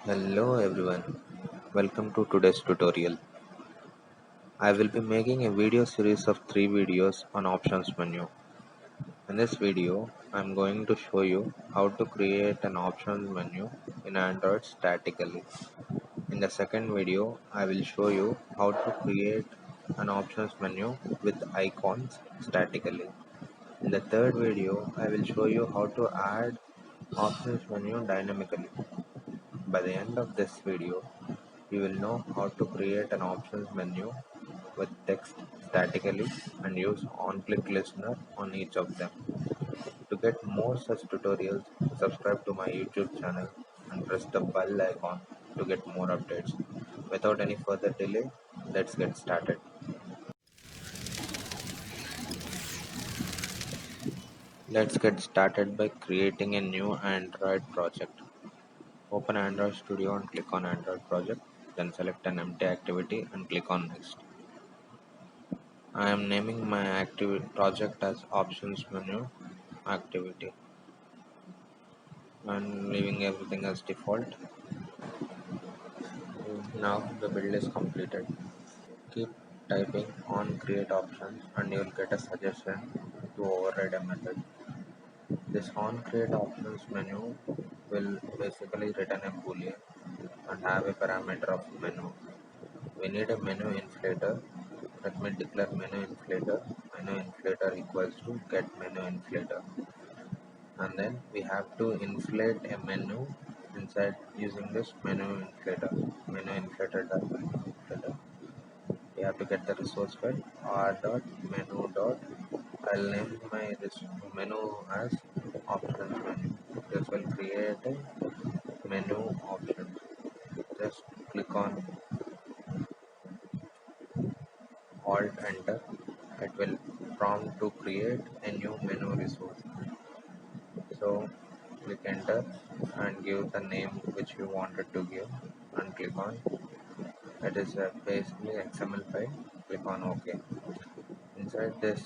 Hello everyone, welcome to today's tutorial. I will be making a video series of 3 videos on options menu. In this video, I am going to show you how to create an options menu in Android statically. In the second video, I will show you how to create an options menu with icons statically. In the third video, I will show you how to add options menu dynamically. By the end of this video, you will know how to create an options menu with text statically and use OnClickListener on each of them. To get more such tutorials, subscribe to my YouTube channel and press the bell icon to get more updates. Without any further delay, let's get started. Let's get started by creating a new Android project. Open Android Studio and click on Android project, then select an empty activity and click on next. I am naming my project as options menu activity and leaving everything as default. Now the build is completed. Keep typing on create options and you will get a suggestion to override a method. This on create options menu will basically return a boolean and have a parameter of menu. We need a menu inflator. Let me declare menu inflator. Menu inflator equals to get menu inflator. And then we have to inflate a menu inside using this menu inflator. We have to get the resource file r.menu. I'll name my this menu as options menu. This will create a menu options. Just click on alt enter. It will prompt to create a new menu resource. So click enter and give the name which you wanted to give and click on it is basically XML file. Click on OK. Inside this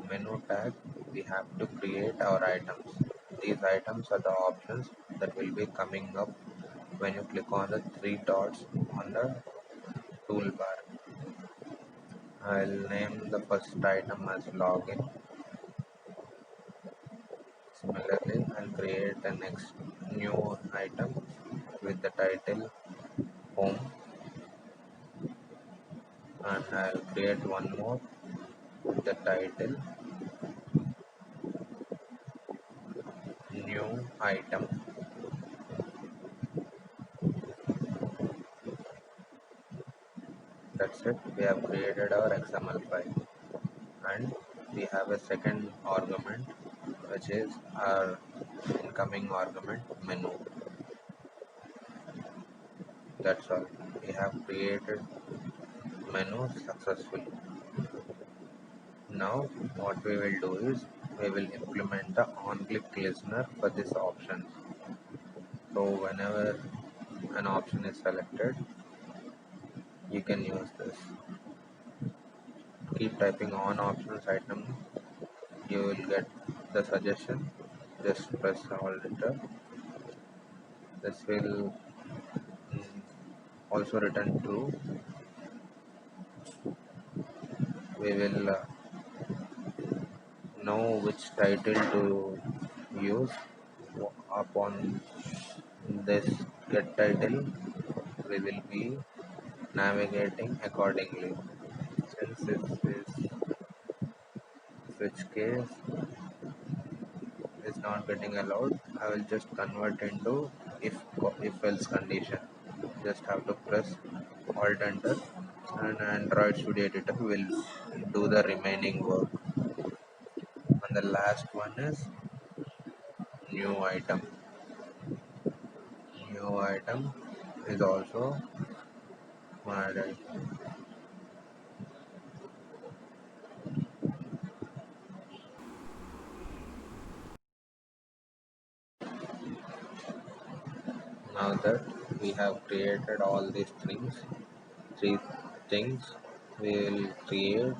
menu tag we have to create our items. These items are the options that will be coming up when you click on the three dots on the toolbar. I'll name the first item as login. Similarly, I'll create the next new item with the title home, and I'll create one more with the title new item. That's it. We have created our XML file and we have a second argument which is our incoming argument menu. That's all. We have created menu successfully. Now what we will do is we will implement the on-click listener for this option. So whenever an option is selected, you can use this. Keep typing on options item, you will get the suggestion. Just press alt enter. This will also return true. We will know which title to use. Upon this get title, we will be navigating accordingly. Since this is switch case is not getting allowed, I will just convert into if else condition. Just have to press alt enter and Android Studio Editor will do the remaining work. And the last one is new item. New item is also added. Now that we have created all these three things, we will create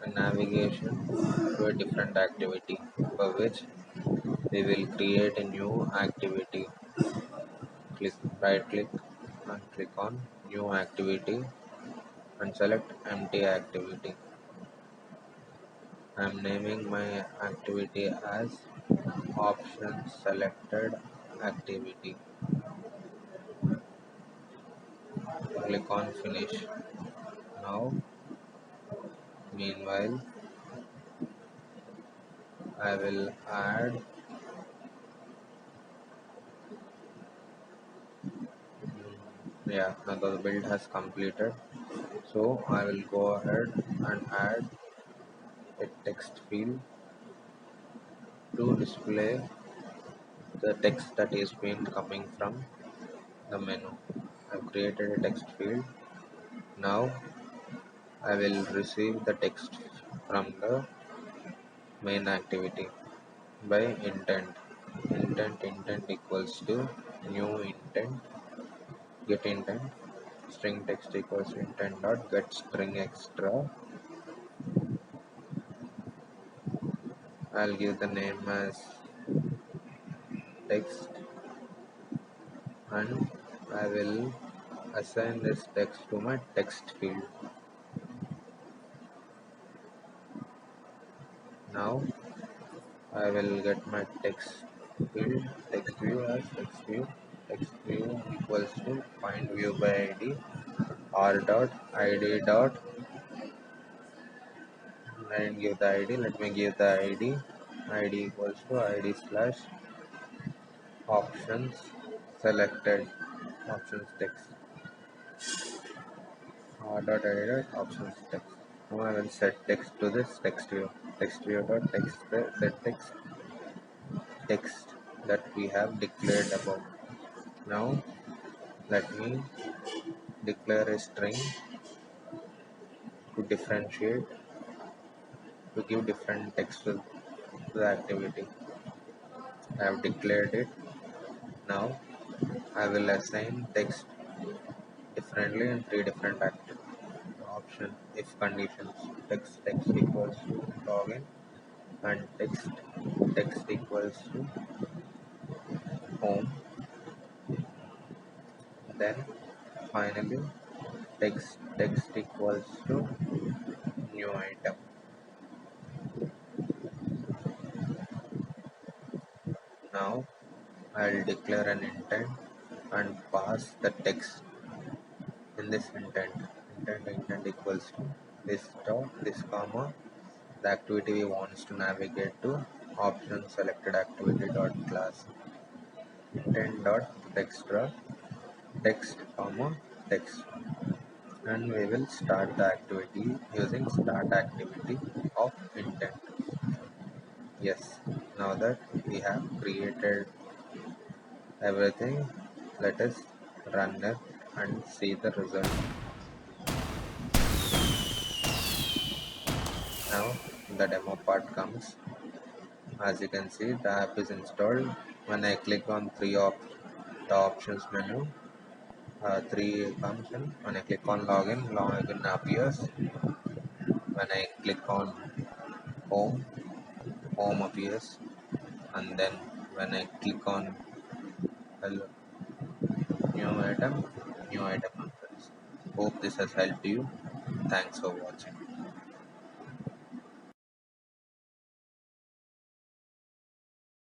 a navigation to a different activity for which we will create a new activity. Right click and click on new activity and select empty activity. I am naming my activity as option selected activity. Click on finish. Now, meanwhile, I will add, yeah, now the build has completed. So I will go ahead and add a text field to display the text that is been coming from the menu. I've created a text field. Now I will receive the text from the main activity by intent. Intent equals to new intent, get intent, string text equals intent dot get string extra. I'll give the name as text and I will assign this text to my text field. Now I will get my text field, text view as text view equals to find view by id r dot id dot and give the id. Let me give the id equals to id slash options selected options text r dot id dot options text. Now I will set text to this text view dot set text that we have declared above. Now let me declare a string to differentiate, to give different text to the activity. I have declared it. Now I will assign text differently in three different option if conditions. Text equals to login and text equals to home. Then finally text equals to new item. Now I'll declare an intent and pass the text in this intent. Intent equals to this comma the activity we wants to navigate to option selected activity dot class intent dot text comma text, and we will start the activity using start activity of intent. Yes, now that we have created everything, let us run it and see the result. Now the demo part comes. As you can see, the app is installed. When I click on the options menu, three comes in. When I click on login appears. When I click on home, home appears. And then when I click on hello, new item appears. Hope this has helped you. Thanks for watching.